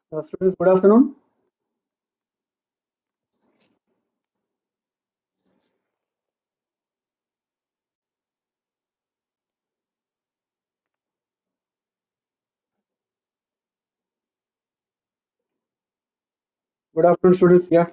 Students, good afternoon. Good afternoon, students. Yeah,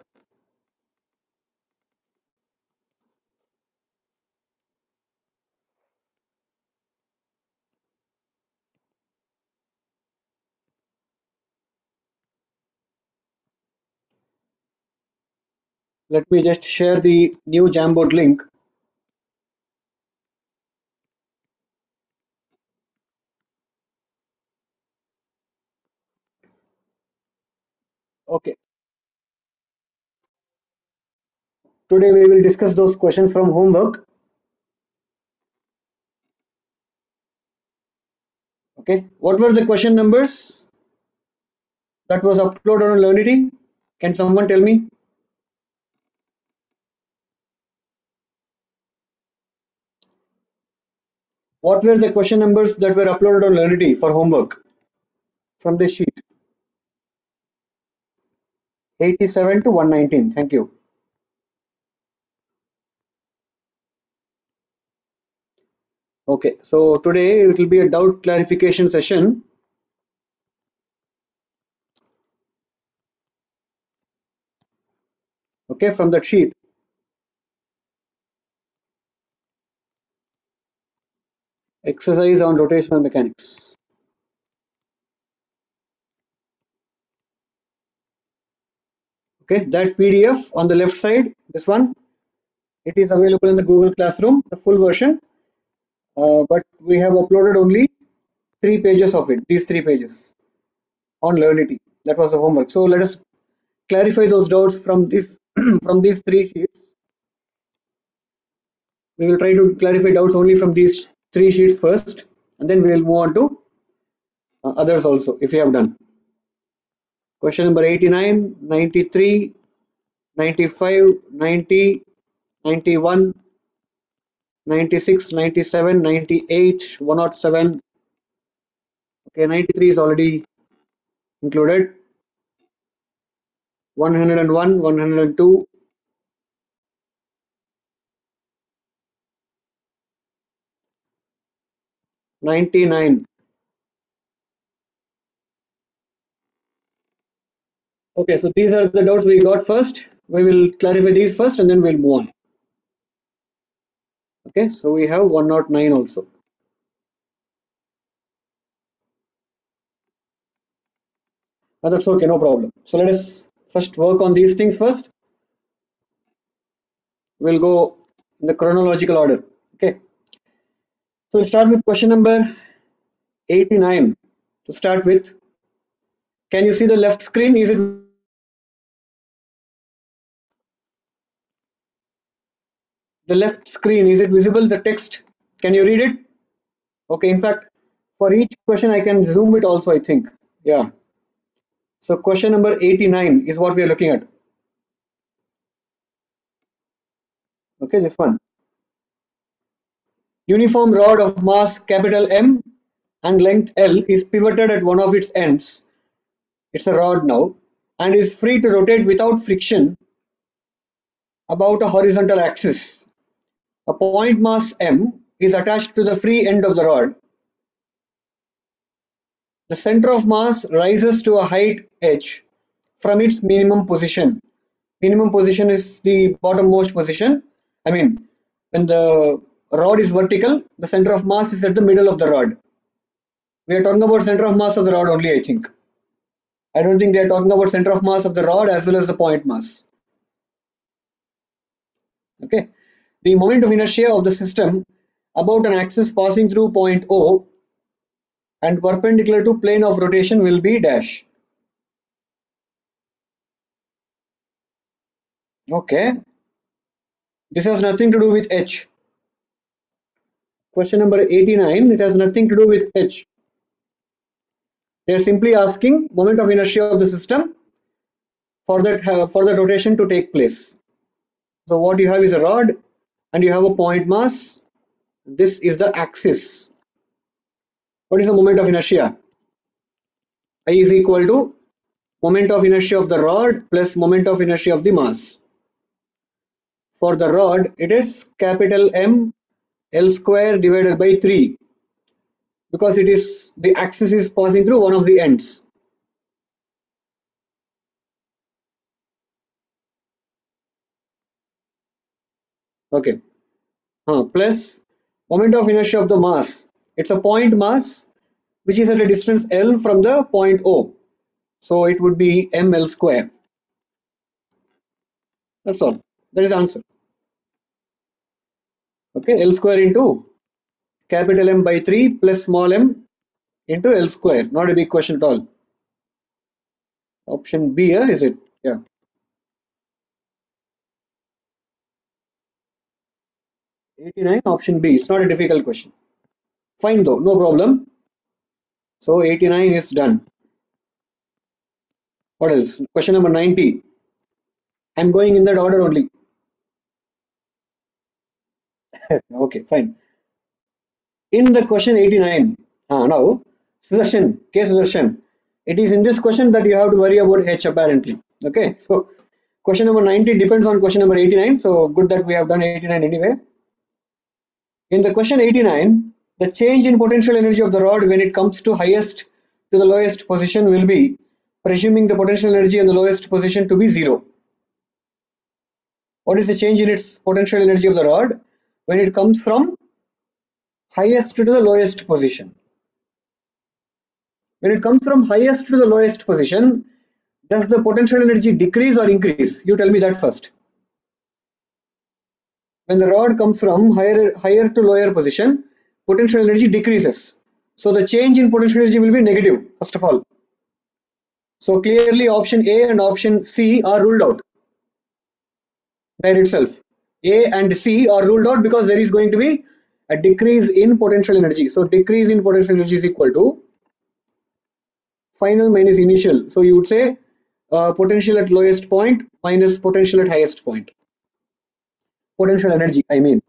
let me just share the new Jamboard link. Okay, today we will discuss those questions from homework. Okay, what were the question numbers that was uploaded on Learnity? Can someone tell me? What were the question numbers that were uploaded on Learnity for homework from this sheet? 87 to 119. Thank you. Okay, so today it will be a doubt clarification session. Okay, from that sheet. Exercise on rotational mechanics. Okay, that PDF on the left side, this one, it is available in the Google Classroom, the full version, but we have uploaded only 3 pages of it, these 3 pages on Learnity. That was the homework. So let us clarify those doubts from this from these 3 sheets. We will try to clarify doubts only from these 3 sheets first, and then we will move on to others also if we have done. Question number 89, 93, 95, 90, 91, 96, 97, 98, 107. Okay, 93 is already included. 101, 102, 99. Okay, so these are the doubts we got first. We will clarify these first and then we'll move on. Okay, so we have 109 also. That's okay, no problem. So let us first work on these things first. We'll go in the chronological order. Okay, so we'll start with question number 89. To start with, can you see the left screen? Is it the left screen? Is it visible? The text? Can you read it? Okay, in fact, for each question, I can zoom it also, I think. Yeah. So question number 89 is what we are looking at. Okay, this one. Uniform rod of mass capital M and length L is pivoted at one of its ends. It's a rod now and is free to rotate without friction about a horizontal axis. A point mass M is attached to the free end of the rod. The center of mass rises to a height h from its minimum position. Minimum position is the bottommost position. I mean, when the rod is vertical, the center of mass is at the middle of the rod. We are talking about center of mass of the rod only, I think. I don't think they are talking about center of mass of the rod as well as the point mass. Okay. The moment of inertia of the system about an axis passing through point O and perpendicular to plane of rotation will be dash. Okay. This has nothing to do with H. Question number 89, it has nothing to do with H. They are simply asking moment of inertia of the system for that rotation to take place. So what you have is a rod and you have a point mass. This is the axis. What is the moment of inertia? I is equal to moment of inertia of the rod plus moment of inertia of the mass. For the rod, it is capital M L square divided by 3, because it is the axis is passing through one of the ends. Okay. Plus moment of inertia of the mass. It's a point mass which is at a distance L from the point O. So it would be ml square. That's all. That is the answer. Okay, L square into capital M by 3 plus small m into L square. Not a big question at all. Option B, is it? Yeah. 89, option B. It's not a difficult question. Fine though, no problem. So 89 is done. What else? Question number 90. I'm going in that order only. Okay, fine. In the question 89, now Sudarshan, K. Sudarshan, it is in this question that you have to worry about H apparently. Okay, so question number 90 depends on question number 89. So good that we have done 89 anyway. In the question 89, the change in potential energy of the rod when it comes to highest to the lowest position will be, presuming the potential energy in the lowest position to be 0. What is the change in its potential energy of the rod when it comes from highest to the lowest position? When it comes from highest to the lowest position, does the potential energy decrease or increase? You tell me that first. When the rod comes from higher to lower position, potential energy decreases. So the change in potential energy will be negative, first of all. So clearly option A and option C are ruled out there itself. A and C are ruled out because there is going to be a decrease in potential energy. So decrease in potential energy is equal to final minus initial. So you would say potential at lowest point minus potential at highest point. Potential energy, I mean.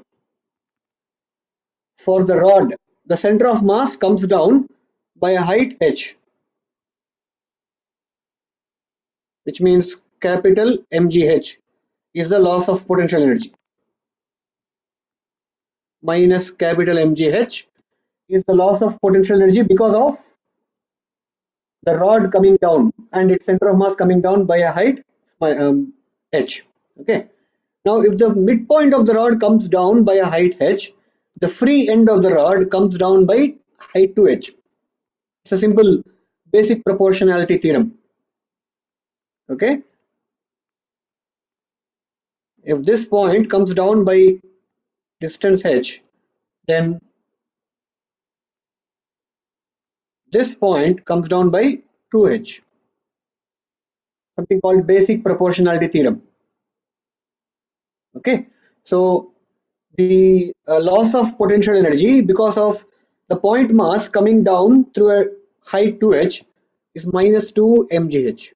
For the rod, the center of mass comes down by a height h, which means capital mgh is the loss of potential energy, minus capital mgh is the loss of potential energy because of the rod coming down and its center of mass coming down by a height h. Okay. Now, if the midpoint of the rod comes down by a height h, the free end of the rod comes down by height 2h. It's a simple basic proportionality theorem. Okay. If this point comes down by distance h, then this point comes down by 2h. Something called basic proportionality theorem. Okay. So the loss of potential energy because of the point mass coming down through a height 2h is minus 2 mgh.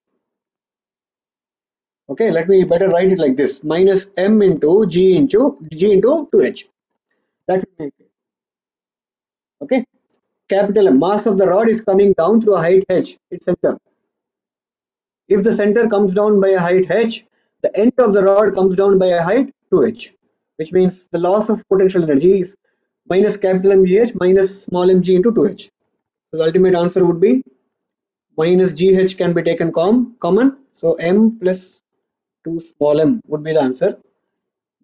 Okay, let me better write it like this: minus m into g into 2h. That will make it. Okay, capital M, mass of the rod is coming down through a height h, its center. If the center comes down by a height h, the end of the rod comes down by a height 2h, which means the loss of potential energy is minus capital mgh minus small mg into 2h. So the ultimate answer would be minus gh can be taken common. So m plus 2 small m would be the answer.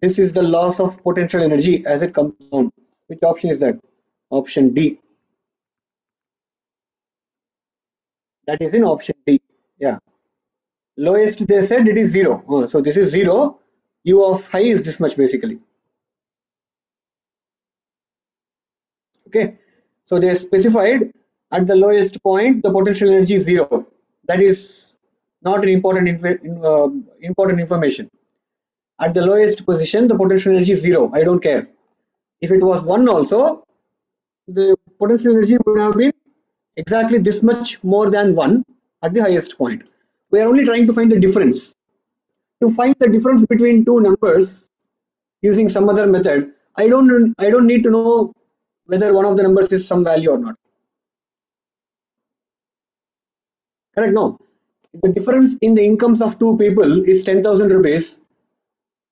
This is the loss of potential energy as it comes down. Which option is that? Option D. That is in option D. Yeah. Lowest they said it is 0. So this is 0. U of high is this much basically. Okay. So they specified at the lowest point the potential energy is 0. That is not an important information. At the lowest position, the potential energy is 0. I don't care. If it was 1 also, the potential energy would have been exactly this much more than 1 at the highest point. We are only trying to find the difference. To find the difference between two numbers using some other method, I don't need to know whether one of the numbers is some value or not. Correct? No. the difference in the incomes of two people is 10,000 rupees,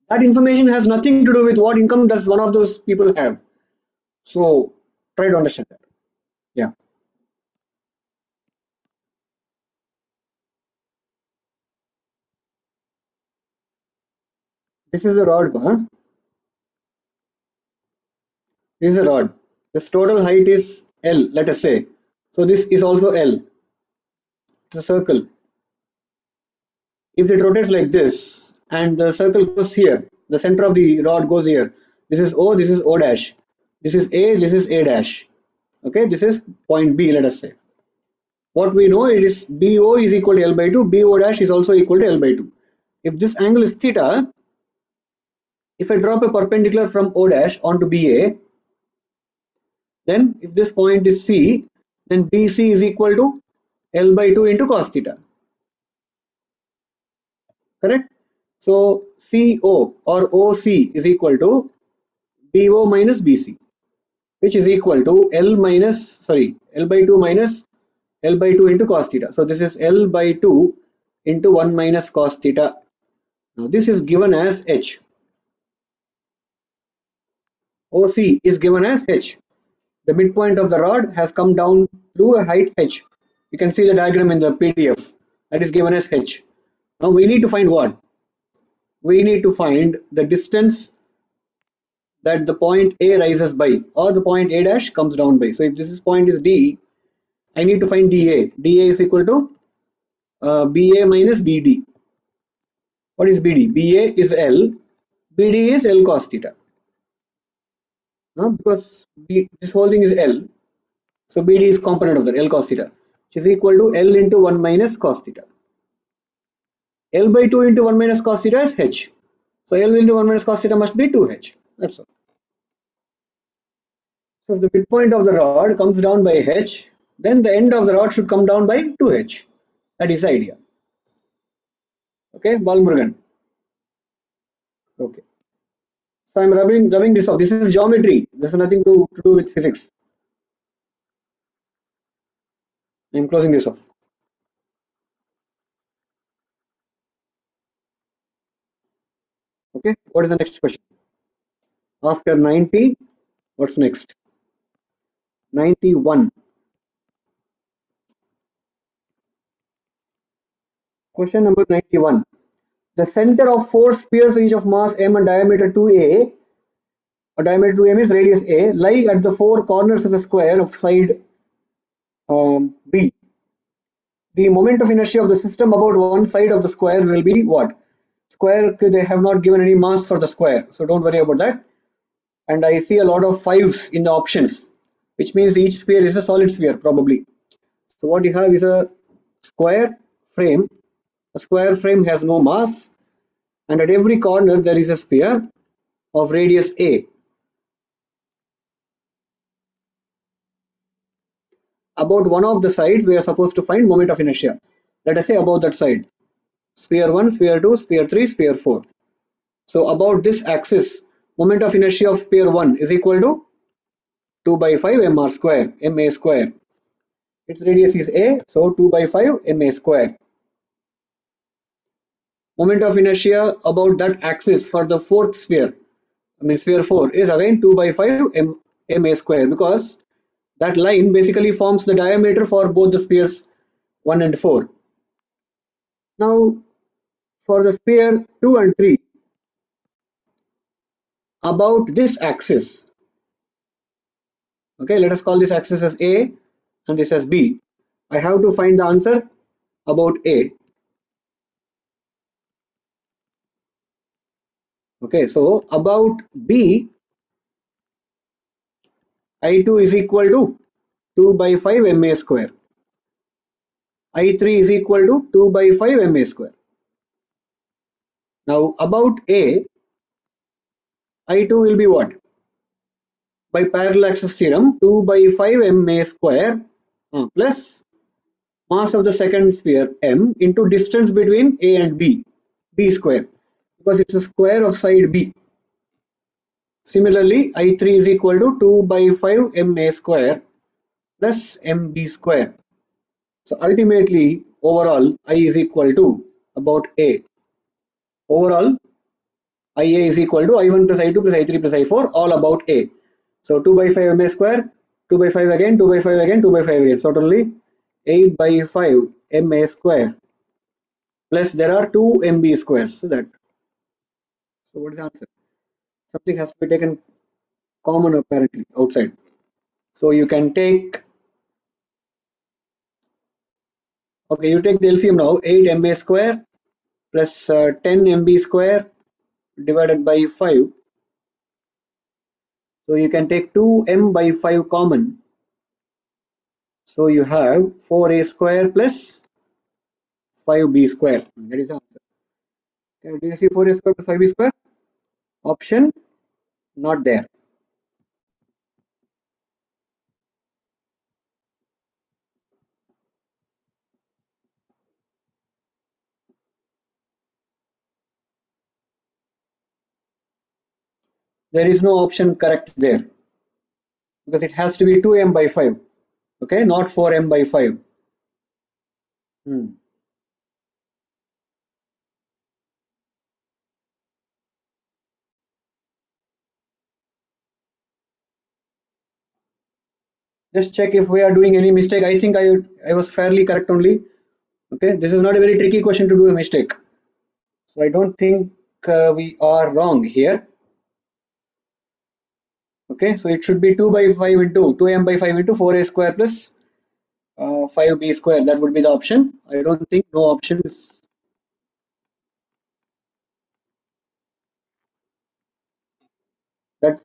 that information has nothing to do with what income does one of those people have. So try to understand that. Yeah. This is a rod bar. This is a rod. This total height is L, let us say. So this is also L. It's a circle. If it rotates like this and the circle goes here, the center of the rod goes here. This is O, this is O dash. This is A, this is A dash. Okay, this is point B, let us say. What we know it is BO is equal to L by 2, BO dash is also equal to L by 2. If this angle is theta, if I drop a perpendicular from O dash onto BA, then if this point is C, then BC is equal to L by 2 into cos theta. Correct? So CO or OC is equal to BO minus BC, which is equal to L by 2 minus L by 2 into cos theta. So this is L by 2 into 1 minus cos theta. Now this is given as H. OC is given as H. The midpoint of the rod has come down through a height H. You can see the diagram in the PDF. That is given as H. Now we need to find what? We need to find the distance that the point A rises by, or the point A dash comes down by. So if this point is D, I need to find DA. DA is equal to BA minus BD. What is BD? BA is L, BD is L cos theta. Now because this whole thing is L, so BD is component of that, L cos theta, which is equal to L into 1 minus cos theta. L by 2 into 1 minus cos theta is H. So L into 1 minus cos theta must be 2H. That's all. So if the midpoint of the rod comes down by H, then the end of the rod should come down by 2H. That is the idea. Okay, Balmurugan. Okay. So I'm rubbing this off. This is geometry. This has nothing to do with physics. I'm closing this off. Okay, what is the next question? After 90, what's next? 91. Question number 91. The center of four spheres each of mass m and diameter 2a, or diameter 2m is radius a, lie at the four corners of a square of side B. The moment of inertia of the system about one side of the square will be what? Square, they have not given any mass for the square, so don't worry about that. And I see a lot of 5s in the options, which means each sphere is a solid sphere probably. So what you have is a square frame. A square frame has no mass, and at every corner there is a sphere of radius a. About one of the sides we are supposed to find moment of inertia. Let us say about that side. Sphere 1, sphere 2, sphere 3, sphere 4. So about this axis, moment of inertia of sphere 1 is equal to 2 by 5 mr square, ma square. Its radius is a, so 2 by 5 ma square. Moment of inertia about that axis for the fourth sphere, sphere 4, is again 2 by 5 ma square, because that line basically forms the diameter for both the spheres 1 and 4. Now for the sphere 2 and 3, about this axis, okay, let us call this axis as A and this as B. I have to find the answer about A. Okay, so about B, I2 is equal to 2 by 5 ma square. I3 is equal to 2 by 5 ma square. Now about A, I2 will be what? By parallel axis theorem, 2 by 5 ma square plus mass of the second sphere m into distance between A and B, B square, because it's a square of side B. Similarly, I3 is equal to 2 by 5 ma square plus mb square. So ultimately, overall I is equal to about A. Overall IA is equal to I1 plus I2 plus I3 plus I4 all about A. So 2 by 5 MA square, 2 by 5 again, 2 by 5 again, 2 by 5 again. So totally 8 by 5 MA square plus there are 2 MB squares. So what is the answer? Something has to be taken common apparently outside. So you can take, okay, you take the LCM now, 8 MA square plus 10 MB square divided by 5. So you can take 2m by 5 common. So you have 4a square plus 5b square. That is the answer. Okay, do you see 4a square plus 5b square? Option not there. There is no option correct there because it has to be 2m by 5. Okay, not 4m by 5. Just check if we are doing any mistake. I think I was fairly correct only. Okay, this is not a very tricky question to do a mistake. So I don't think we are wrong here. Okay, so it should be 2 by 5 into 2m by 5 into 4a square plus 5b square. That would be the option. I don't think no option is. That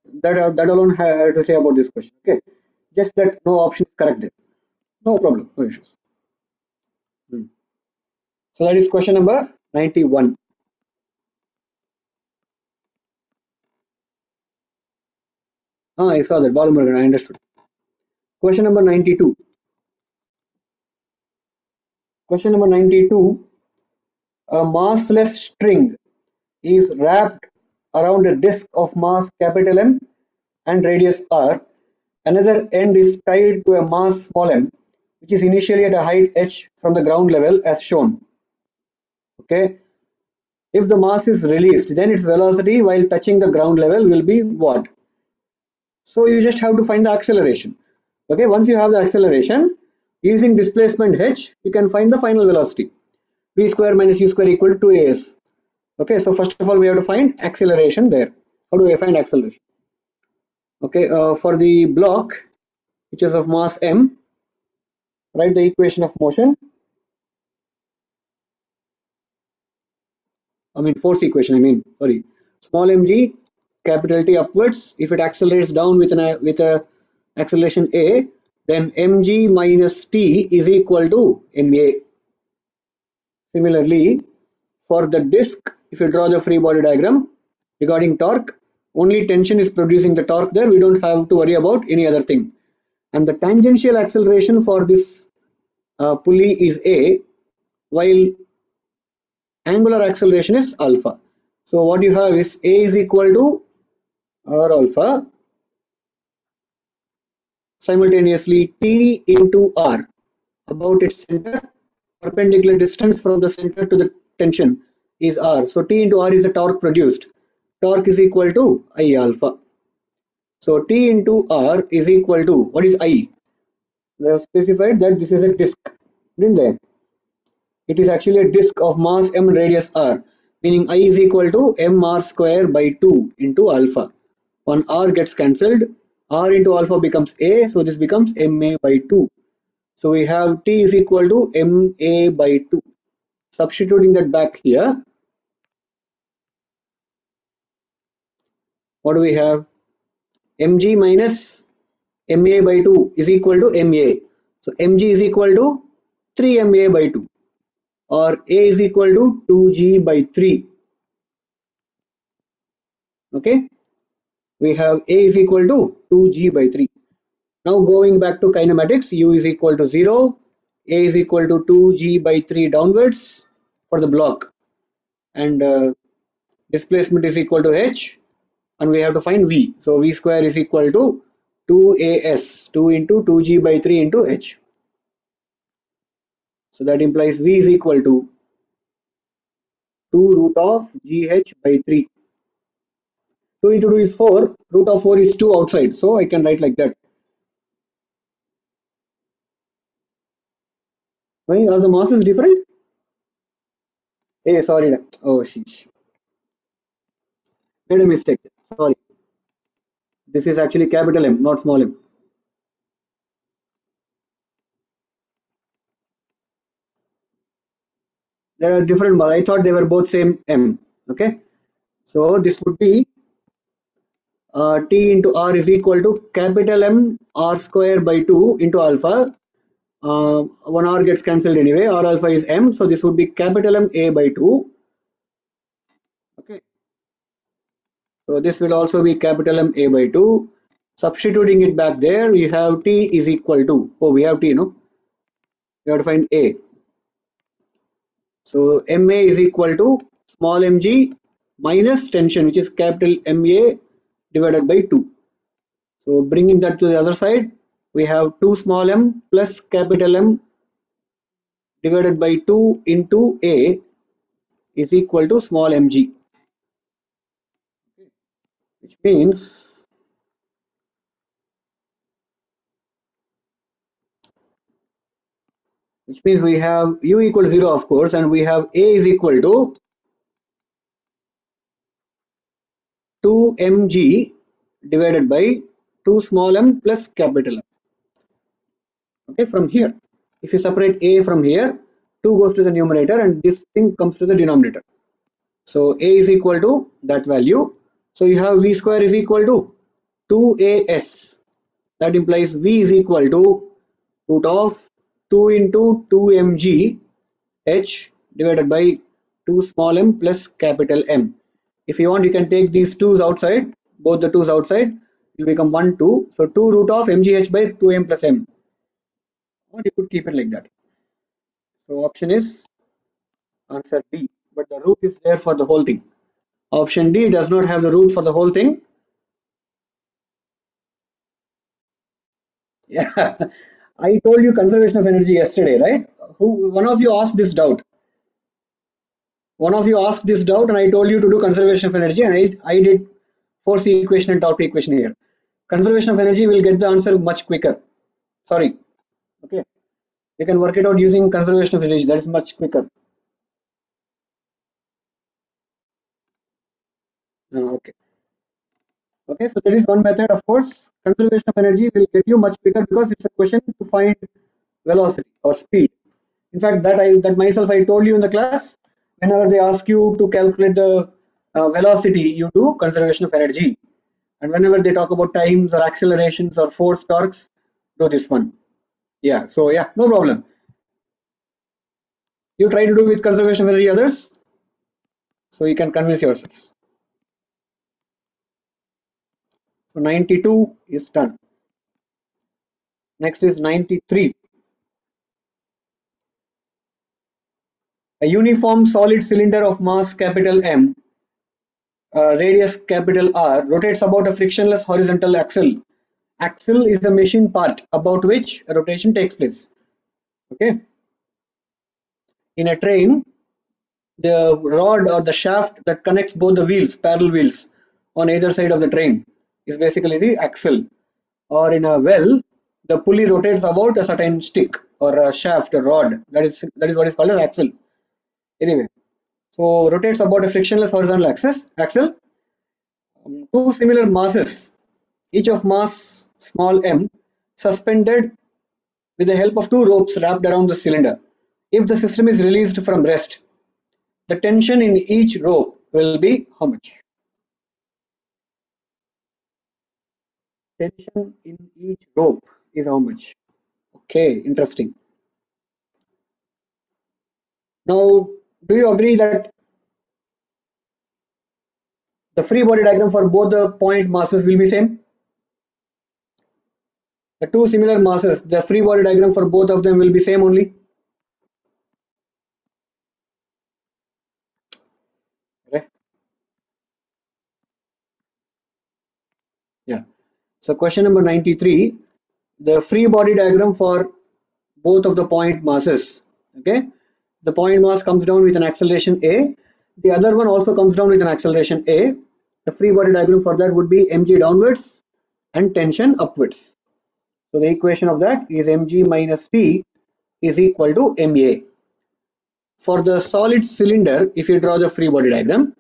alone have to say about this question. Okay, just that no option is correct there. No problem, no issues. So that is question number 91. I saw that Balmurugan. I understood. Question number 92. Question number 92. A massless string is wrapped around a disk of mass capital M and radius r. Another end is tied to a mass small m, which is initially at a height h from the ground level as shown. Okay. If the mass is released, then its velocity while touching the ground level will be what? So you just have to find the acceleration. Okay, once you have the acceleration, using displacement h, you can find the final velocity. V square minus u square equal to 2as. Okay, so first of all, we have to find acceleration there. How do I find acceleration? Okay, for the block, which is of mass m, write the equation of motion. Force equation. Sorry, small mg, capital T upwards. If it accelerates down with a acceleration a, then mg minus t is equal to ma. Similarly, for the disk, if you draw the free body diagram regarding torque, only tension is producing the torque there. We don't have to worry about any other thing. And the tangential acceleration for this pulley is a, while angular acceleration is alpha. So what you have is a is equal to r alpha, simultaneously t into r about its center, perpendicular distance from the center to the tension is r. So t into r is the torque produced. Torque is equal to I alpha. So t into r is equal to, what is I? They have specified that this is a disk, didn't they? It is actually a disk of mass m and radius r, meaning I is equal to mr square by 2 into alpha. When r gets cancelled, r into alpha becomes a, so this becomes ma by 2. So we have t is equal to ma by 2. Substituting that back here, what do we have? Mg minus ma by 2 is equal to ma. So mg is equal to 3ma by 2, or a is equal to 2g by 3. Okay, we have a is equal to 2g by 3. Now going back to kinematics, u is equal to 0, a is equal to 2g by 3 downwards for the block, and displacement is equal to h, and we have to find v. So v square is equal to 2as, 2 into 2g by 3 into h. So that implies V is equal to 2 root of GH by 3. 2 into 2 is 4, root of 4 is 2 outside, so I can write like that. Why are the masses different? Hey, sorry. Oh, sheesh. Made a mistake. Sorry. This is actually capital M, not small m. They are different, but I thought they were both same M. Okay. So this would be T into R is equal to capital M R square by 2 into alpha. One R gets cancelled anyway. R alpha is M. So this would be capital M A by 2. Okay. So this will also be capital M A by 2. Substituting it back there, we have T is equal to, oh, we have T, no? We have to find A. So MA is equal to small mg minus tension, which is capital MA divided by 2. So bringing that to the other side, we have 2 small m plus capital M divided by 2 into A is equal to small mg, which means we have U equal to 0, of course, and we have A is equal to 2 mg divided by 2 small m plus capital M. Okay, from here, if you separate A from here, 2 goes to the numerator and this thing comes to the denominator. So A is equal to that value. So you have V square is equal to 2AS. That implies V is equal to root of 2 into 2 mg H divided by 2 small m plus capital M. If you want, you can take these 2's outside, both the 2's outside, it will become 1, 2. So 2 root of mgh by 2m plus m. Or you could keep it like that. So option is answer D, but the root is there for the whole thing. Option D does not have the root for the whole thing. Yeah, I told you conservation of energy yesterday, right? One of you asked this doubt. One of you asked this doubt, and I told you to do conservation of energy, and I did force equation and torque equation here. Conservation of energy will get the answer much quicker. Sorry. Okay. You can work it out using conservation of energy. That is much quicker. Okay. Okay, so there is one method, of course. Conservation of energy will get you much quicker because it's a question to find velocity or speed. In fact, that myself I told you in the class. Whenever they ask you to calculate the velocity, you do conservation of energy, and whenever they talk about times or accelerations or force torques, do this one. Yeah. So yeah, no problem. You try to do with conservation of energy others, so you can convince yourselves. So 92 is done. Next is 93. A uniform solid cylinder of mass capital M, radius capital R, rotates about a frictionless horizontal axle. Axle is the machine part about which a rotation takes place. Okay. In a train, the rod or the shaft that connects both the wheels, parallel wheels, on either side of the train is basically the axle. Or in a well, the pulley rotates about a certain stick or a shaft, a rod. That is what is called as axle. Anyway, so rotates about a frictionless horizontal axle. Two similar masses, each of mass small m, suspended with the help of two ropes wrapped around the cylinder. If the system is released from rest, the tension in each rope will be how much? Tension in each rope is how much? Okay, interesting. Now, do you agree that the free body diagram for both the point masses will be same? The two similar masses, the free body diagram for both of them will be same only? Okay. Yeah. So question number 93, the free body diagram for both of the point masses, Okay, the point mass comes down with an acceleration a, the other one also comes down with an acceleration a. The free body diagram for that would be mg downwards and tension upwards. So the equation of that is mg minus p is equal to ma. For the solid cylinder, if you draw the free body diagram,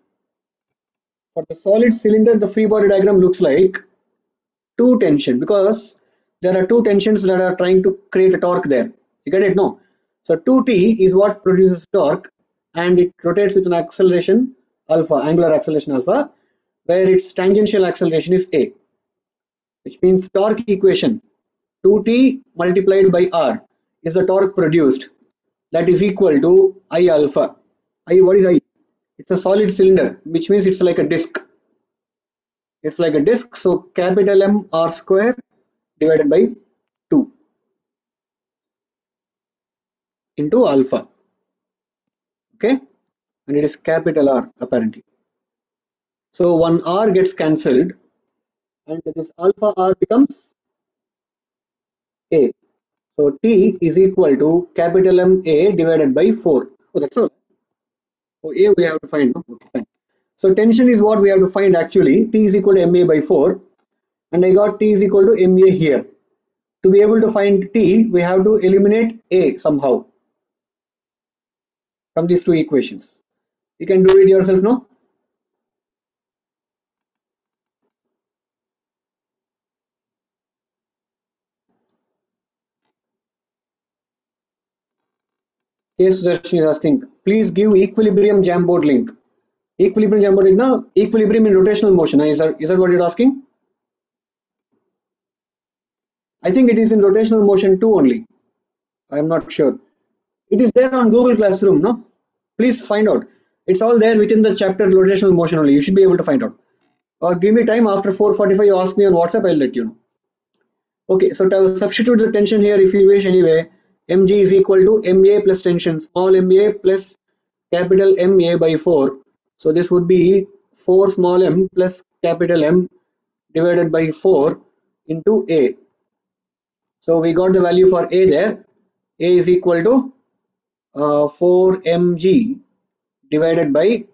for the solid cylinder, the free body diagram looks like two tension, because there are two tensions that are trying to create a torque there. You get it? No. So 2t is what produces torque, and it rotates with an acceleration alpha, angular acceleration alpha, where its tangential acceleration is a, which means torque equation 2t multiplied by r is the torque produced, that is equal to I alpha. I, what is I? It's a solid cylinder, which means it's like a disc. It's like a disc, so capital M R square divided by 2 into alpha. Okay, and it is capital R apparently. So one R gets cancelled, and this alpha R becomes A. So T is equal to capital M A divided by 4. Oh, that's all. So A we have to find. Okay, fine. So tension is what we have to find actually. T is equal to MA by 4, and I got T is equal to MA here. To be able to find T, we have to eliminate A somehow from these two equations. You can do it yourself now. Yes, Sudarshan is asking, please give equilibrium Jamboard link. Equilibrium Jamboard link, now equilibrium in rotational motion. Is that what you're asking? I think it is in rotational motion too only. I'm not sure. It is there on Google Classroom, no? Please find out. It's all there within the chapter rotational motion only. You should be able to find out. Or give me time after 4:45. You ask me on WhatsApp. I'll let you know. Okay, so to substitute the tension here if you wish anyway. Mg is equal to Ma plus tension, small ma plus capital Ma by 4. So this would be 4 small m plus capital M divided by 4 into A. So we got the value for A there. A is equal to 4 mg divided by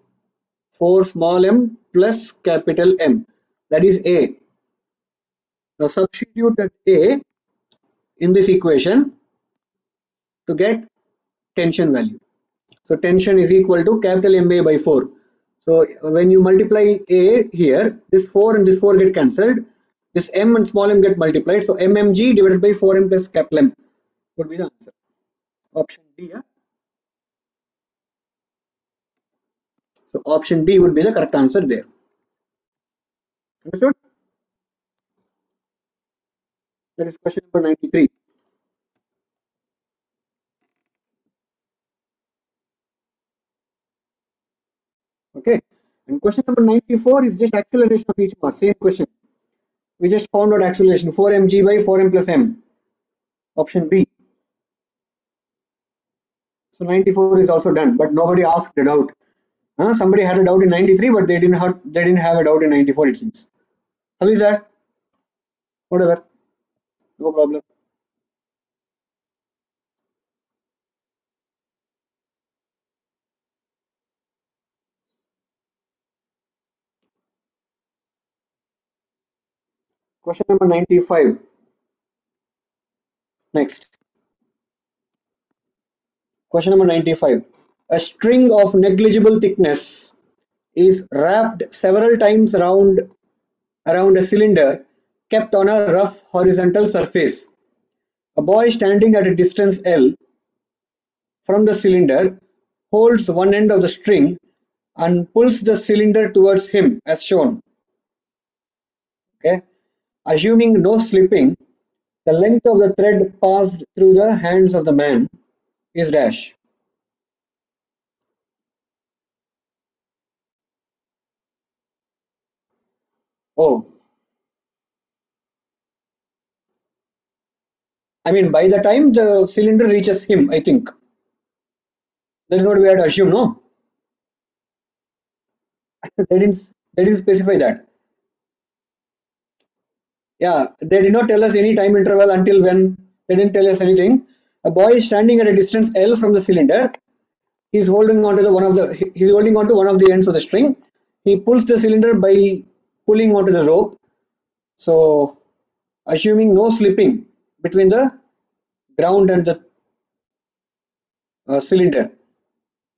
4 small m plus capital M. That is A. Now substitute that A in this equation to get tension value. So tension is equal to capital MA by 4. So when you multiply A here, this 4 and this 4 get cancelled. This M and small m get multiplied. So mmg divided by 4m plus capital M would be the answer. Option D. Yeah? So option D would be the correct answer there. Understood? That is question number 93. Okay. And question number 94 is just acceleration of each mass. Same question. We just found out acceleration 4 mg by 4m plus m. Option B. So 94 is also done, but nobody asked the doubt. Somebody had a doubt in 93, but they didn't have a doubt in 94, it seems. How is that? Whatever. No problem. Question number 95. Next. Question number 95. A string of negligible thickness is wrapped several times around a cylinder kept on a rough horizontal surface. A boy standing at a distance L from the cylinder holds one end of the string and pulls the cylinder towards him as shown. Okay. Assuming no slipping, the length of the thread passed through the hands of the man is dash. Oh, I mean, by the time the cylinder reaches him, I think. That is what we had to assume, no? they didn't specify that. Yeah, they did not tell us any time interval until when. They didn't tell us anything. A boy is standing at a distance L from the cylinder. He's holding on to one of the ends of the string. He pulls the cylinder by pulling onto the rope. So, assuming no slipping between the ground and the cylinder,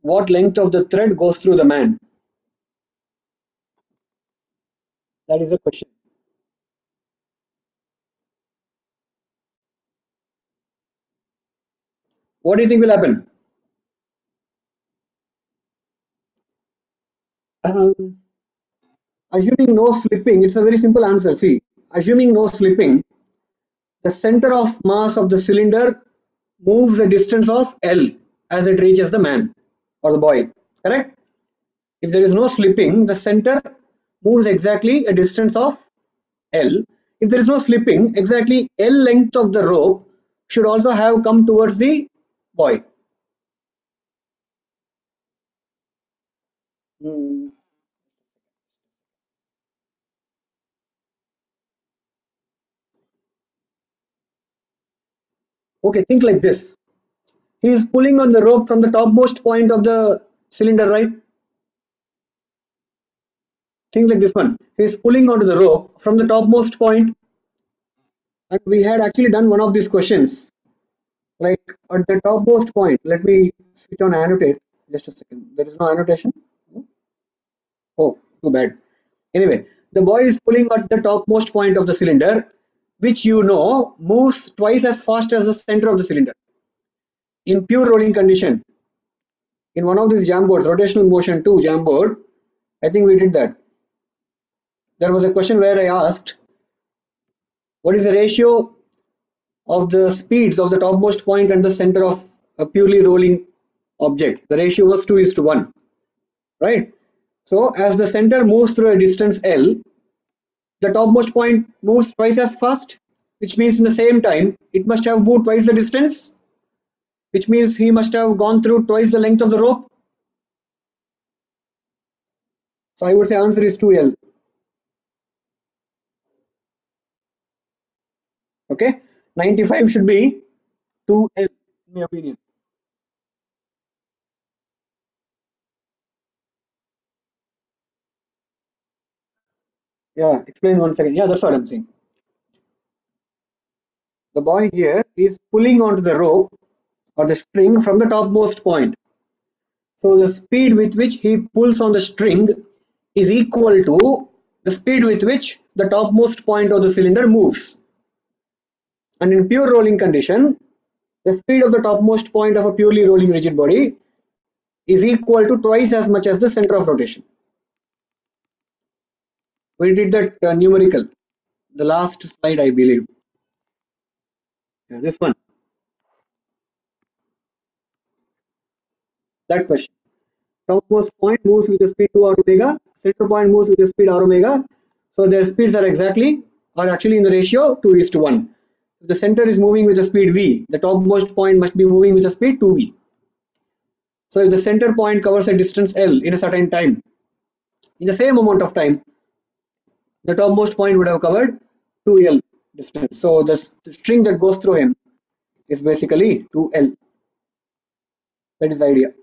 what length of the thread goes through the man? That is the question. What do you think will happen? Um, Assuming no slipping, it's a very simple answer. See, assuming no slipping, the center of mass of the cylinder moves a distance of L as it reaches the man or the boy. Correct? If there is no slipping, the center moves exactly a distance of L. If there is no slipping, exactly L length of the rope should also have come towards the boy. Hmm. Okay, think like this. He is pulling on the rope from the topmost point of the cylinder, right? Think like this one. He is pulling onto the rope from the topmost point, and we had actually done one of these questions. Like at the topmost point, let me switch on annotate. Just a second. There is no annotation. Oh, too bad. Anyway, the boy is pulling at the topmost point of the cylinder, which you know moves twice as fast as the center of the cylinder. In pure rolling condition, in one of these jamboards, rotational motion 2 jamboard, I think we did that. There was a question where I asked, what is the ratio of the speeds of the topmost point and the center of a purely rolling object? The ratio was 2:1, right? So as the center moves through a distance L, the topmost point moves twice as fast, which means in the same time it must have moved twice the distance, which means he must have gone through twice the length of the rope. So I would say answer is 2L. Okay, 95 should be 2L in my opinion. Yeah, explain one second. Yeah, that's what I'm saying. The boy here is pulling onto the rope or the string from the topmost point. So the speed with which he pulls on the string is equal to the speed with which the topmost point of the cylinder moves. And in pure rolling condition, the speed of the topmost point of a purely rolling rigid body is equal to twice as much as the center of rotation. We did that numerical, the last slide I believe. Yeah, this one, that question. Topmost point moves with the speed 2 r omega, center point moves with the speed r omega. So their speeds are actually in the ratio 2:1. If the center is moving with the speed v, the topmost point must be moving with the speed 2v. So if the center point covers a distance L in a certain time, in the same amount of time, the topmost point would have covered 2L distance. So the string that goes through him is basically 2L. That is the idea.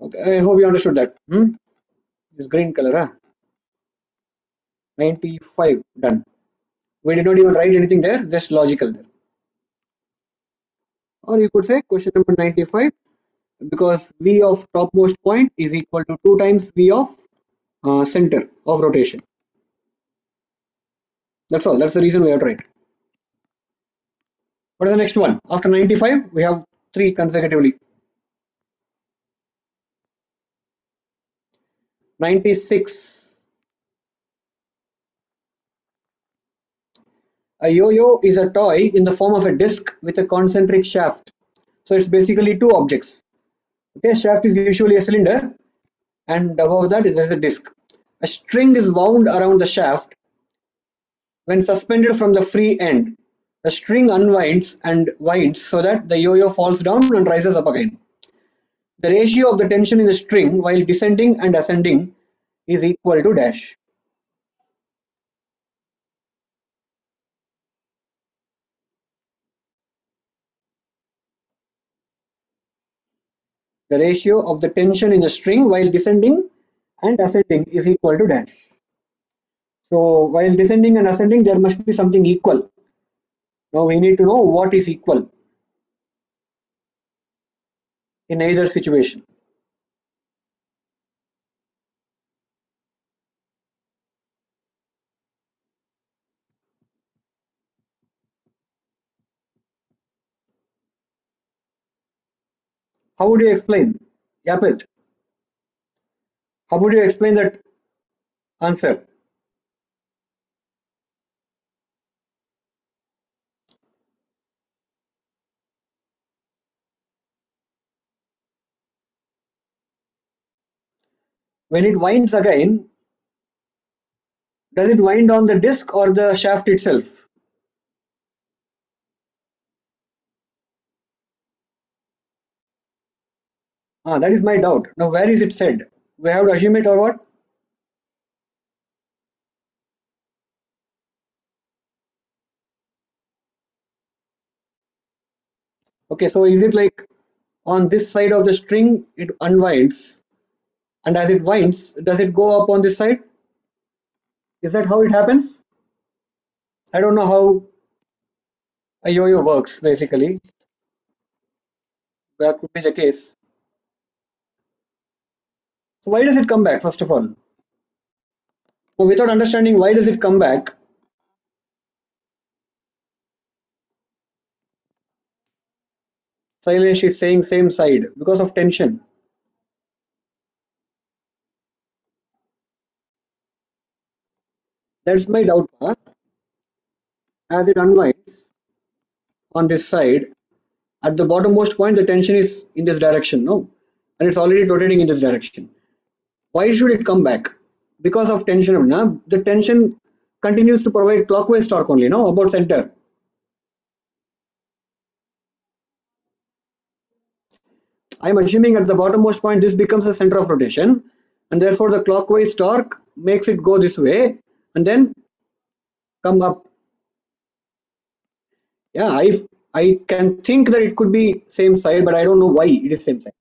Okay, I hope you understood that. This green color, huh? 95 done. We did not even write anything there, just logical there. Or you could say question number 95, because V of topmost point is equal to 2 times V of center of rotation. That's all. That's the reason we have to write. What is the next one? After 95, we have 3 consecutively. 96. A yo-yo is a toy in the form of a disc with a concentric shaft. So it's basically two objects. Okay, shaft is usually a cylinder, and above that there is a disc. A string is wound around the shaft. When suspended from the free end, the string unwinds and winds so that the yo-yo falls down and rises up again. The ratio of the tension in the string while descending and ascending is equal to dash. The ratio of the tension in the string while descending and ascending is equal to dash. So while descending and ascending, there must be something equal. Now we need to know what is equal in either situation. How would you explain? Yapit, how would you explain that answer? When it winds again, does it wind on the disc or the shaft itself? That is my doubt. Now where is it said? We have to assume it or what? Okay, so is it like on this side of the string it unwinds, and as it winds, does it go up on this side? Is that how it happens? I don't know how a yo-yo works basically. That could be the case. So why does it come back first of all? So without understanding why does it come back, Sailesh is saying same side because of tension. That's my doubt. As it unwinds on this side, at the bottommost point, the tension is in this direction, no? And it's already rotating in this direction. Why should it come back? Because of tension. No? The tension continues to provide clockwise torque only, no? About center. I'm assuming at the bottommost point, this becomes the center of rotation, and therefore the clockwise torque makes it go this way and then come up. Yeah, I can think that it could be same side, but I don't know why it is same side.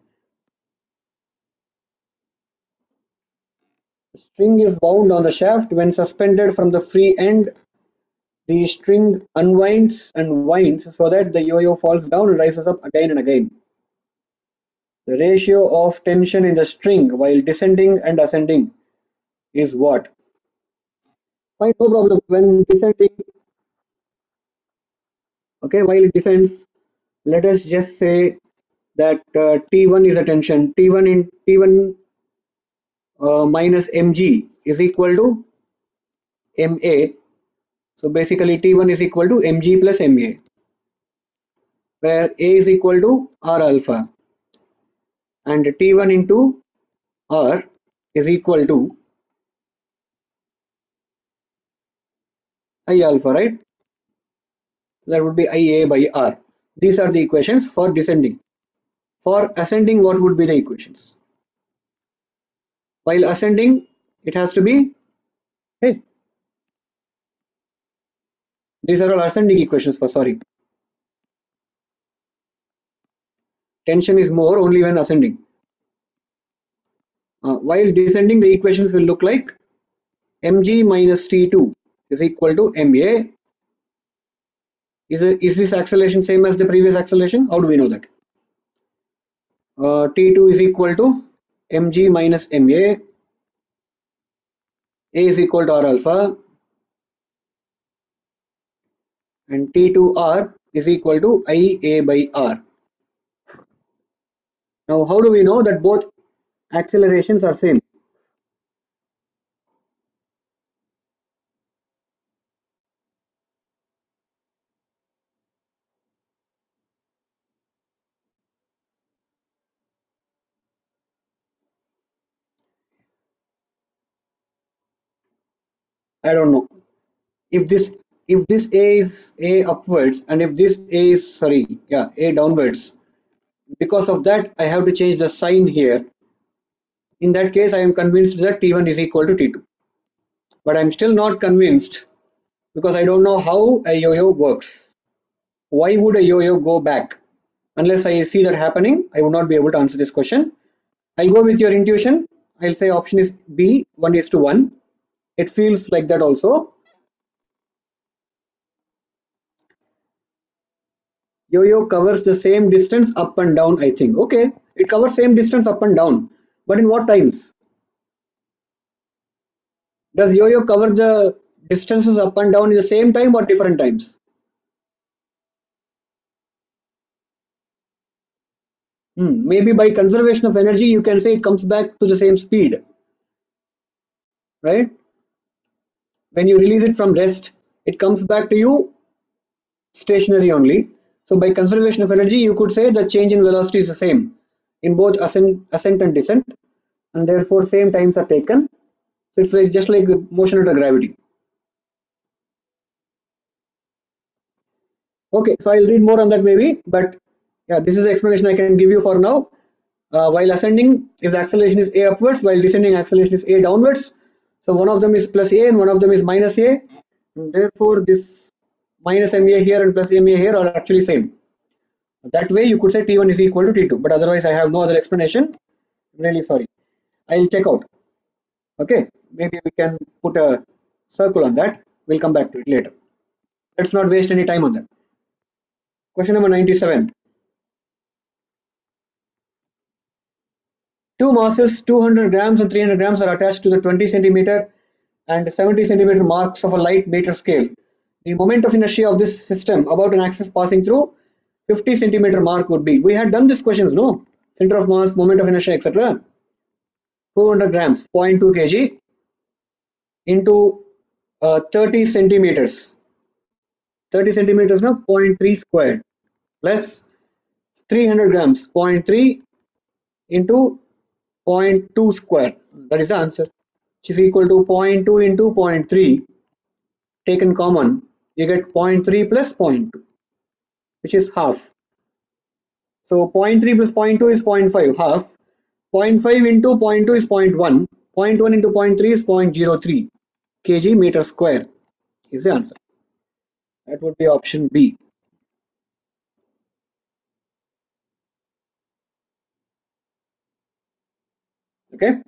The string is wound on the shaft. When suspended from the free end, the string unwinds and winds so that the yo-yo falls down and rises up again and again. The ratio of tension in the string while descending and ascending is what? Fine, no problem. When descending, okay, while it descends, let us just say that T1 is a tension. T1 minus mg is equal to ma. So basically T1 is equal to mg plus ma, where a is equal to r alpha, and T1 into r is equal to I alpha, right? That would be IA by r. These are the equations for descending. For ascending, what would be the equations? While ascending, it has to be, hey, these are all ascending equations for, sorry. Tension is more only when ascending. While descending, the equations will look like mg minus T2 is equal to ma. Is this acceleration same as the previous acceleration? How do we know that? T2 is equal to mg minus ma. A is equal to r alpha, and T2r is equal to IA by r. Now, how do we know that both accelerations are same? I don't know. If this A is A upwards and if this A is, sorry, yeah, A downwards, because of that I have to change the sign here. In that case, I am convinced that T1 is equal to T2. But I'm still not convinced because I don't know how a yo-yo works. Why would a yo-yo go back? Unless I see that happening, I would not be able to answer this question. I'll go with your intuition. I'll say option is B, 1:1. It feels like that also. Yo-yo covers the same distance up and down, I think. Okay, it covers same distance up and down. But in what times? Does yo-yo cover the distances up and down in the same time or different times? Maybe by conservation of energy, you can say it comes back to the same speed, right? When you release it from rest, it comes back to you stationary only. So by conservation of energy, you could say the change in velocity is the same in both ascent and descent, and therefore same times are taken. So it's like just like the motion under gravity. Okay, so I'll read more on that maybe, but yeah, this is the explanation I can give you for now. While ascending, if the acceleration is a upwards, while descending, acceleration is a downwards. So one of them is plus a and one of them is minus a. And therefore, this minus ma here and plus ma here are actually same. That way, you could say T1 is equal to T2, but otherwise, I have no other explanation. I'm really sorry. I'll check out. Okay, maybe we can put a circle on that. We'll come back to it later. Let's not waste any time on that. Question number 97. Two masses, 200 grams and 300 grams, are attached to the 20 centimeter and 70 centimeter marks of a light meter scale. The moment of inertia of this system about an axis passing through 50 centimeter mark would be. We had done these questions, no? Center of mass, moment of inertia, etc. 200 grams, 0.2 kg into 30 centimeters. 30 centimeters now, 0.3 squared plus 300 grams, 0.3 into 0.2 square. That is the answer, which is equal to 0.2 into 0.3 taken common. You get 0.3 plus 0.2, which is half. So 0.3 plus 0.2 is 0.5, half. 0.5 into 0.2 is 0.1. 0.1 into 0.3 is 0.03 kg meter square is the answer. That would be option B. Okay.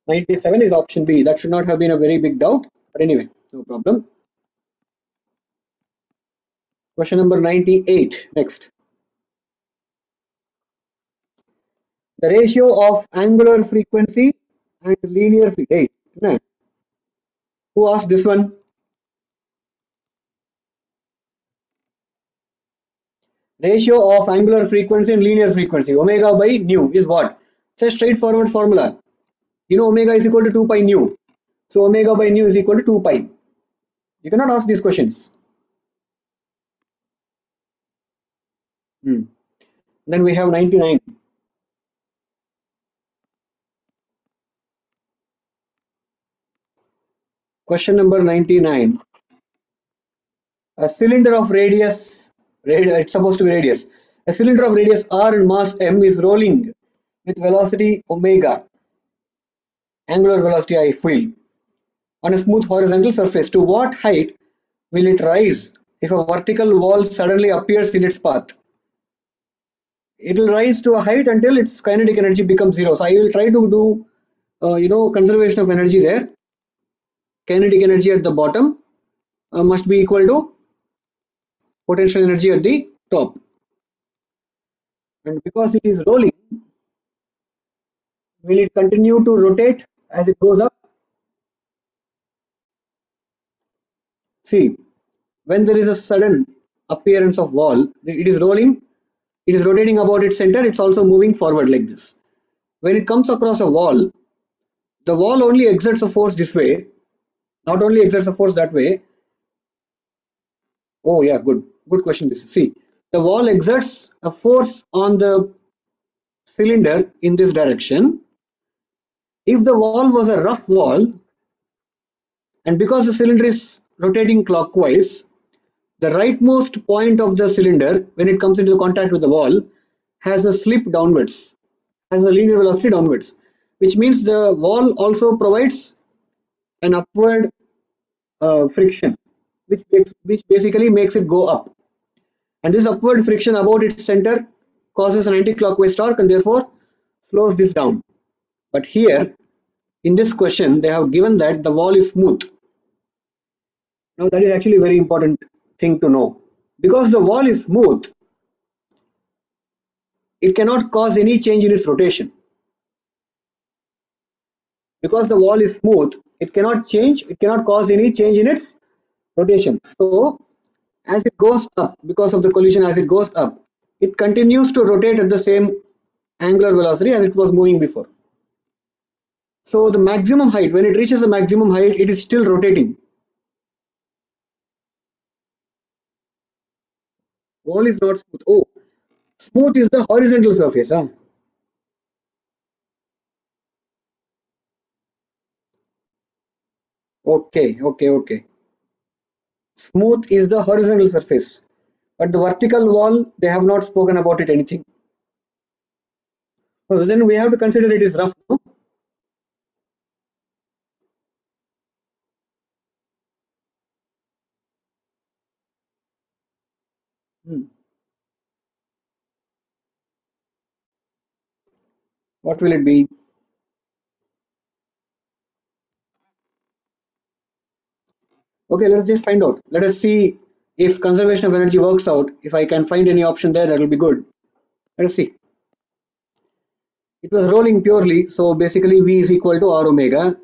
97 is option B. That should not have been a very big doubt. But anyway, no problem. Question number 98. Next. The ratio of angular frequency and linear frequency. Hey, who asked this one? Ratio of angular frequency and linear frequency, omega by nu, is what? It's a straightforward formula. You know omega is equal to 2 pi nu. So omega by nu is equal to 2 pi. You cannot ask these questions. Then we have 99. Question number 99. A cylinder of radius, it's supposed to be radius. A cylinder of radius r and mass m is rolling with velocity omega, angular velocity I feel, on a smooth horizontal surface. To what height will it rise if a vertical wall suddenly appears in its path? It will rise to a height until its kinetic energy becomes zero. So I will try to do, conservation of energy there. Kinetic energy at the bottom must be equal to potential energy at the top. And because it is rolling, will it continue to rotate as it goes up? See, when there is a sudden appearance of wall, it is rolling, it is rotating about its center, it's also moving forward like this. When it comes across a wall, the wall only exerts a force this way, not only exerts a force that way. Oh yeah, good question. This, see, the wall exerts a force on the cylinder in this direction. If the wall was a rough wall, and because the cylinder is rotating clockwise, the rightmost point of the cylinder, when it comes into contact with the wall, has a slip downwards, has a linear velocity downwards, which means the wall also provides an upward friction, which basically makes it go up. and this upward friction about its center causes an anti-clockwise torque and therefore slows this down. But here in this question they have given that the wall is smooth. Now that is actually a very important thing to know. Because the wall is smooth, it cannot cause any change in its rotation. Because the wall is smooth, it cannot cause any change in its rotation. So as it goes up, because of the collision, as it goes up, it continues to rotate at the same angular velocity as it was moving before. So the maximum height, when it reaches the maximum height, it is still rotating. Wall is not smooth. Oh, smooth is the horizontal surface. Huh? Okay. Smooth is the horizontal surface, but the vertical wall, they have not spoken about it anything. So then we have to consider it is rough. No? Hmm. What will it be? Okay, let's just find out. Let us see if conservation of energy works out. If I can find any option there, that will be good. Let us see. It was rolling purely, so basically V is equal to R omega,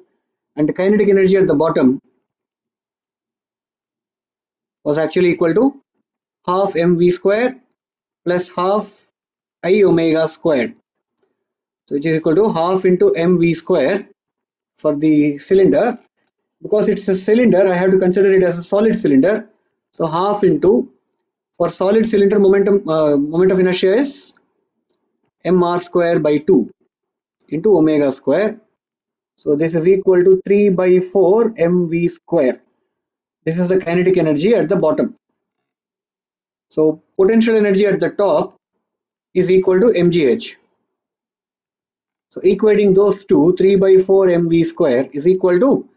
and the kinetic energy at the bottom was actually equal to half mv square plus half I omega squared. So which is equal to half into mv square for the cylinder. Because it's a cylinder, I have to consider it as a solid cylinder. So half into, for solid cylinder, moment of inertia is mr square by 2 into omega square. So this is equal to 3 by 4 mv square. This is the kinetic energy at the bottom. So potential energy at the top is equal to mgh. So equating those two, 3 by 4 mv square is equal to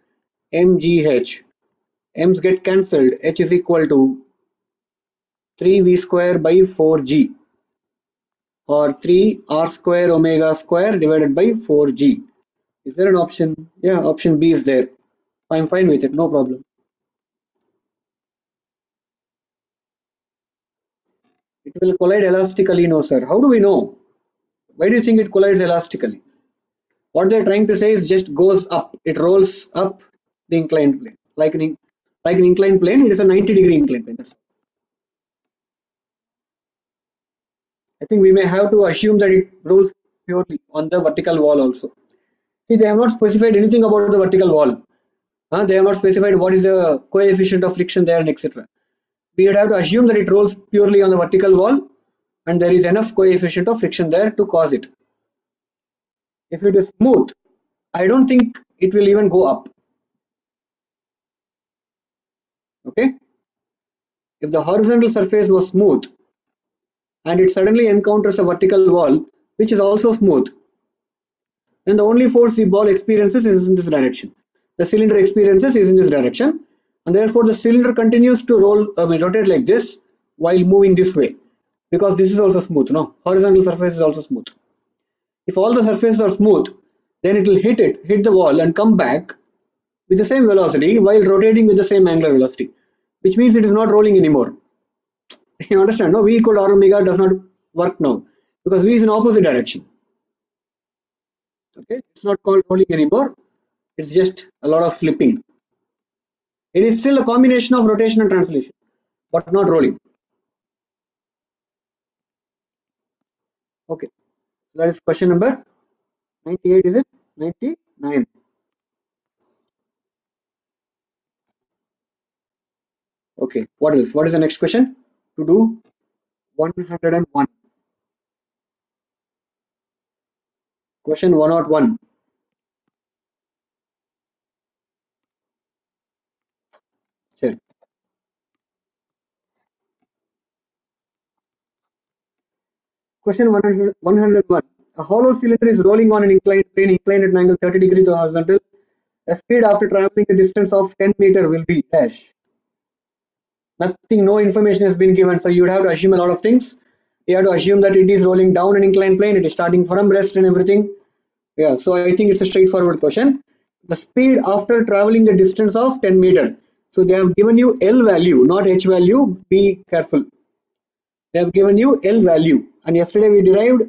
mgh. M's get cancelled. H is equal to 3v square by 4g, or 3 r square omega square divided by 4g. Is there an option? Yeah, option B is there. I'm fine with it, no problem. It will collide elastically, no sir. How do we know? Why do you think it collides elastically? What they're trying to say is just goes up. It rolls up the inclined plane. Like an inclined plane, it is a 90-degree inclined plane. I think we may have to assume that it rolls purely on the vertical wall also. See, they have not specified anything about the vertical wall. They have not specified what is the coefficient of friction there and etc. We would have to assume that it rolls purely on the vertical wall and there is enough coefficient of friction there to cause it. If it is smooth, I don't think it will even go up. Okay. If the horizontal surface was smooth and it suddenly encounters a vertical wall which is also smooth, then the only force the ball experiences is in this direction. The cylinder experiences is in this direction, and therefore the cylinder continues to rotate like this while moving this way, because this is also smooth. No, horizontal surface is also smooth. If all the surfaces are smooth, then it will hit the wall and come back with the same velocity while rotating with the same angular velocity, which means it is not rolling anymore. You understand? No, V equal to R omega does not work now because V is in opposite direction. Okay, it's not called rolling anymore. It's just a lot of slipping. It is still a combination of rotation and translation, but not rolling. Okay, that is question number 98. Is it 99? Okay, what else? What is the next question to do? 101. Question 101. Sure. Question 101. A hollow cylinder is rolling on an inclined plane, inclined at an angle 30 degrees to horizontal. A speed after traveling a distance of 10 meter will be dash. Nothing, no information has been given. So you would have to assume a lot of things. You have to assume that it is rolling down an inclined plane. It is starting from rest and everything. Yeah, so I think it's a straightforward question. The speed after traveling a distance of 10 meter. So they have given you L value, not H value. Be careful. They have given you L value. And yesterday we derived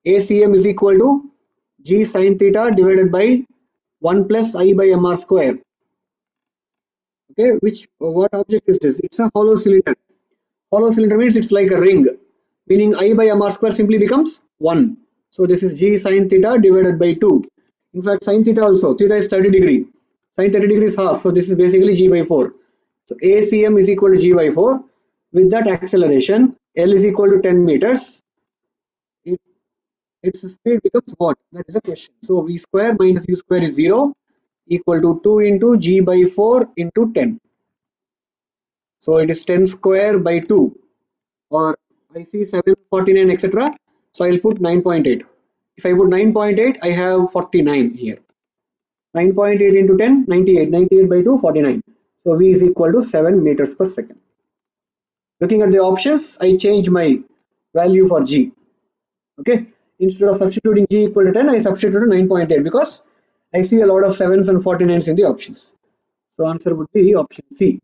ACM is equal to G sine theta divided by 1 plus I by mr square. Okay, what object is this? It's a hollow cylinder. Hollow cylinder means it's like a ring, meaning I by mr square simply becomes 1. So this is G sine theta divided by 2. In fact, sine theta also, theta is 30 degree. Sine 30 degree is half, so this is basically G by 4. So ACM is equal to G by 4. With that acceleration, L is equal to 10 meters. Its speed becomes what? That is the question. So V square minus U square is 0 equal to 2 into G by 4 into 10. So it is 10 square by 2, or I see 749 etc. So I'll put 9.8. If I put 9.8, I have 49 here. 9.8 into 10, 98. 98 by 2, 49. So V is equal to 7 meters per second. Looking at the options, I change my value for G. Okay, instead of substituting G equal to 10, I substituted 9.8 because I see a lot of 7s and 49s in the options. So answer would be option C.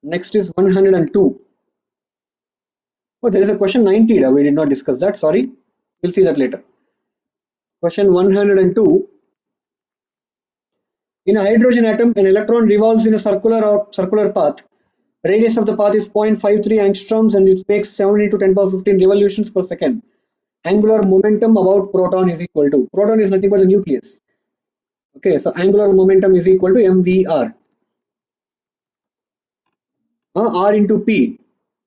Next is 102. Oh, there is a question 90. We did not discuss that. Sorry. We'll see that later. Question 102. In a hydrogen atom, an electron revolves in a circular path. Radius of the path is 0.53 angstroms and it makes 7 into 10 power 15 revolutions per second. Angular momentum about proton is equal to, proton is nothing but the nucleus. Okay, so angular momentum is equal to mvr. R into P.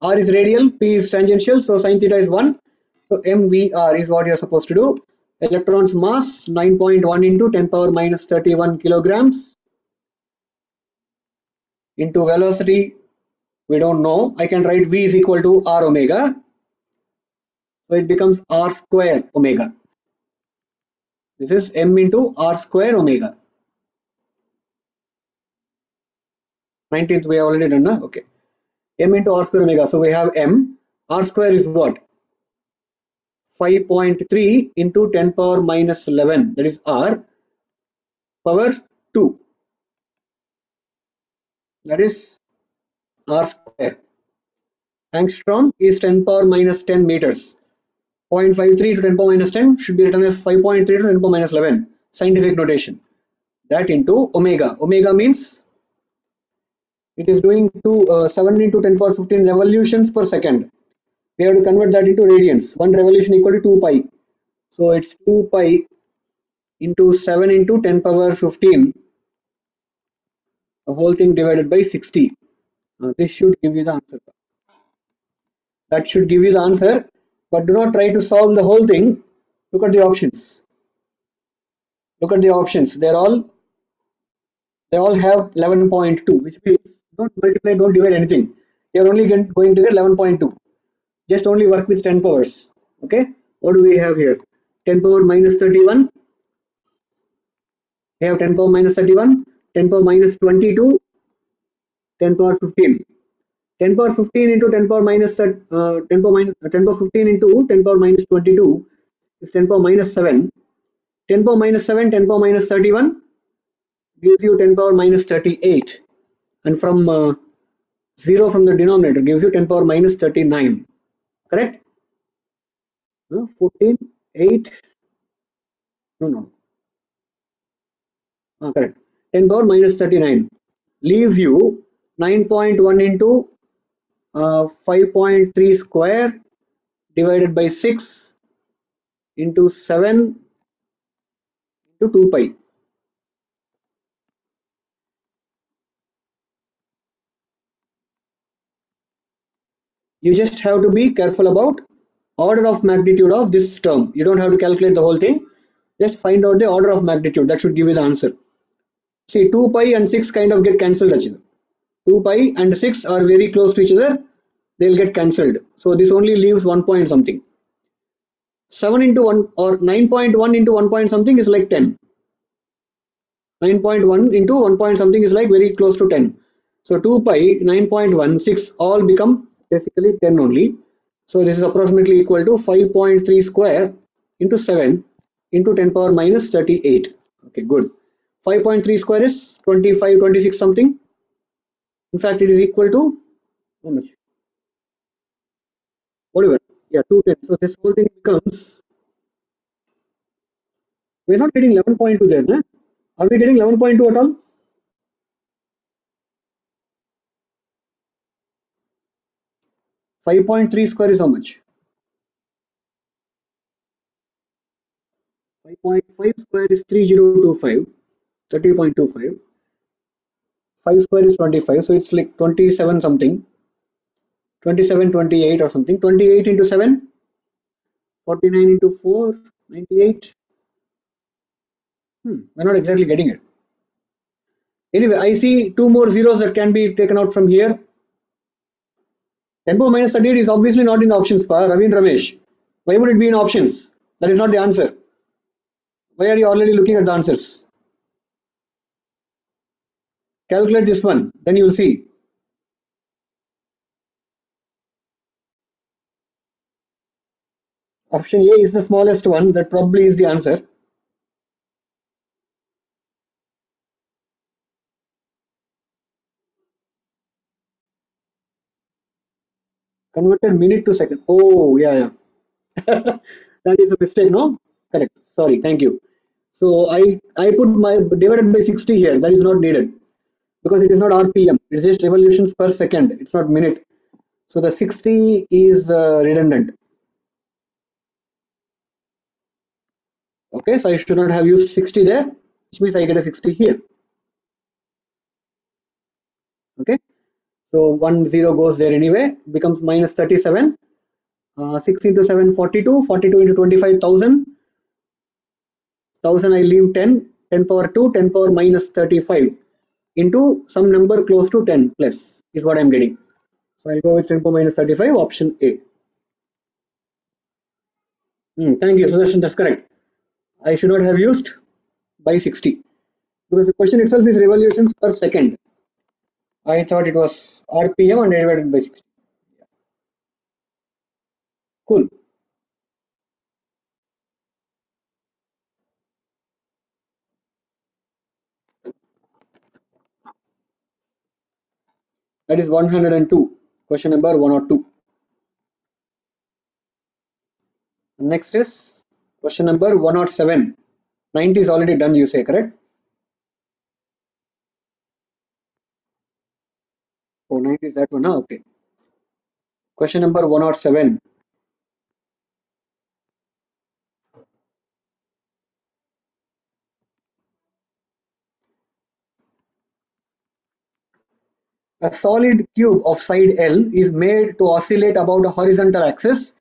R is radial, P is tangential, so sin theta is 1. So mvr is what you are supposed to do. Electron's mass 9.1 into 10 power minus 31 kilograms into velocity, we don't know. I can write V is equal to R omega. So it becomes R square omega. This is M into R square omega. 19th we have already done, na? Okay. M into R square omega. So we have M. R square is what? 5.3 into 10 power minus 11. That is R power 2. That is R square. Angstrom is 10 power minus 10 meters. 0.53 to 10 power minus 10 should be written as 5.3 to 10 power minus 11. Scientific notation. That into omega. Omega means it is doing 7 into 10 power 15 revolutions per second. We have to convert that into radians. One revolution equal to 2 pi. So it's 2 pi into 7 into 10 power 15. The whole thing divided by 60. This should give you the answer. That should give you the answer. But do not try to solve the whole thing. Look at the options. Look at the options. They all have 11.2, which means don't multiply, don't divide anything. You're only going to get 11.2. Just only work with 10 powers. Okay. What do we have here? 10 power minus 31. We have 10 power minus 31, 10 power minus 22, 10 power 15. 10 power 15 into 10 power minus 10 power 15 into 10 power minus 22 is 10 power minus 7. 10 power minus 7, 10 power minus 31 gives you 10 power minus 38. And from 0 from the denominator gives you 10 power minus 39. Correct? 14, 8. No. Correct. 10 power minus 39 leaves you 9.1 into 5.3 square divided by 6 into 7 into 2 pi. You just have to be careful about order of magnitude of this term. You don't have to calculate the whole thing. Just find out the order of magnitude. That should give you the answer. See, 2 pi and 6 kind of get cancelled. 2 pi and 6 are very close to each other. they'll get cancelled. So this only leaves 1 point something. 7 into 1 or 9.1 into 1 point something is like 10. 9.1 into 1 point something is like very close to 10. So 2 pi, 9.16 all become basically 10 only. So this is approximately equal to 5.3 square into 7 into 10 power minus 38. Okay, good. 5.3 square is 25, 26 something. In fact, it is equal to how much? Whatever. Yeah, 210. So this whole thing becomes, we're not getting 11.2 there, nah? Are we getting 11.2 at all? 5.3 square is how much? 5.5 square is 3025, 30.25. 5 square is 25, so it's like 27 something, 27, 28 or something. 28 into 7, 49 into 4, 98. We're not exactly getting it. Anyway, I see two more zeros that can be taken out from here. 10 power minus 38 is obviously not in the options, Ravi and Ramesh. Why would it be in options? That is not the answer. Why are you already looking at the answers? Calculate this one, then you will see. Option A is the smallest one, that probably is the answer. Converted minute to second. Oh, yeah. That is a mistake, no? Correct. Sorry, thank you. So I put my divided by 60 here. That is not needed because it is not RPM. It is just revolutions per second. It's not minute. So the 60 is redundant. Okay, so I should not have used 60 there, which means I get a 60 here. Okay, so 1 0 goes there anyway, becomes minus 37. 6 into 7, 42. 42 into 25,000. 1000 I leave 10. 10 power 2. 10 power minus 35 into some number close to 10 plus is what I'm getting. So I'll go with 10 power minus 35, option A. Thank you, Sudarshan. That's correct. I should not have used by 60 because the question itself is revolutions per second. I thought it was RPM and I divided by 60. Cool. That is 102. Question number 102. Next is question number 107. 90 is already done, you say, correct? Oh, 90 is that one. Okay. Question number 107. A solid cube of side L is made to oscillate about a horizontal axis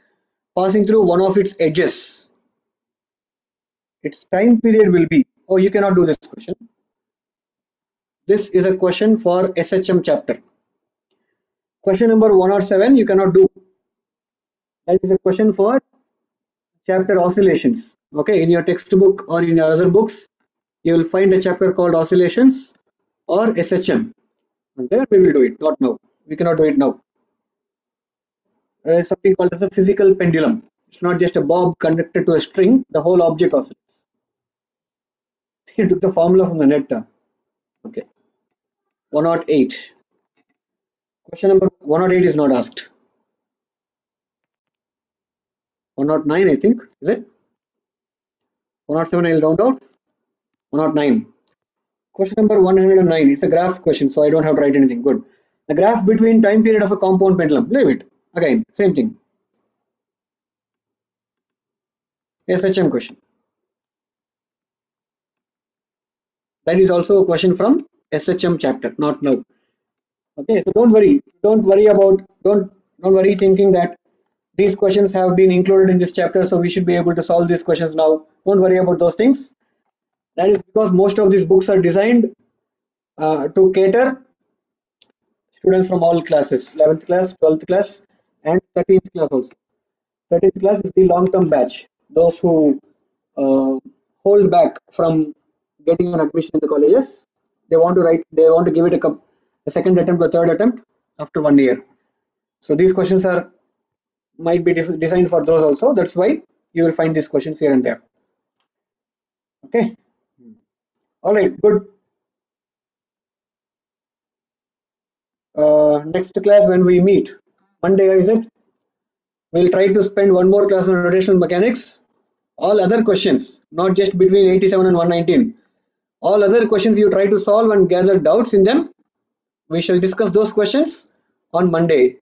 passing through one of its edges. Its time period will be, oh, you cannot do this question. This is a question for SHM chapter. Question number 107 you cannot do. That is a question for chapter oscillations. Okay, in your textbook or in your other books, you will find a chapter called oscillations or SHM. And there we will do it, not now. We cannot do it now. There is something called as a physical pendulum. It's not just a bob connected to a string, the whole object oscillates. You took the formula from the net. Okay. 108. Question number 108 is not asked. 109, I think, is it? 107 I will round out. 109. Question number 109. It's a graph question, so I don't have to write anything. Good. The graph between time period of a compound pendulum. Leave it. Again, same thing. SHM question. That is also a question from SHM chapter, not now. Okay, so don't worry. Don't worry thinking that these questions have been included in this chapter, so we should be able to solve these questions now. Don't worry about those things. That is because most of these books are designed to cater students from all classes, 11th class, 12th class, and 13th class also. 13th class is the long-term batch. Those who uh, hold back from getting an admission in the colleges, they want to give it a second attempt or third attempt after 1 year. So these questions are might be designed for those also. That's why you will find these questions here and there. Okay. All right. Good. Next class when we meet, Monday, is it? We'll try to spend one more class on rotational mechanics. All other questions, not just between 87 and 119. All other questions you try to solve and gather doubts in them. We shall discuss those questions on Monday.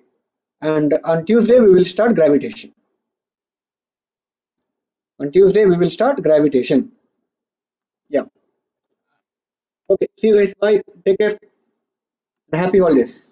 And on Tuesday, we will start gravitation. On Tuesday, we will start gravitation. Yeah. Okay. See you guys. Bye. Take care. And happy holidays.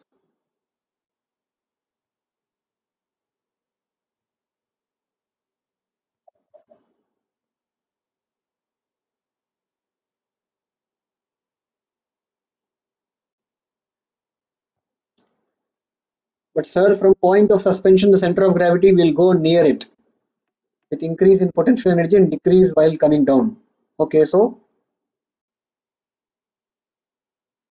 But sir, from point of suspension, the center of gravity will go near it with increase in potential energy and decrease while coming down. Okay, so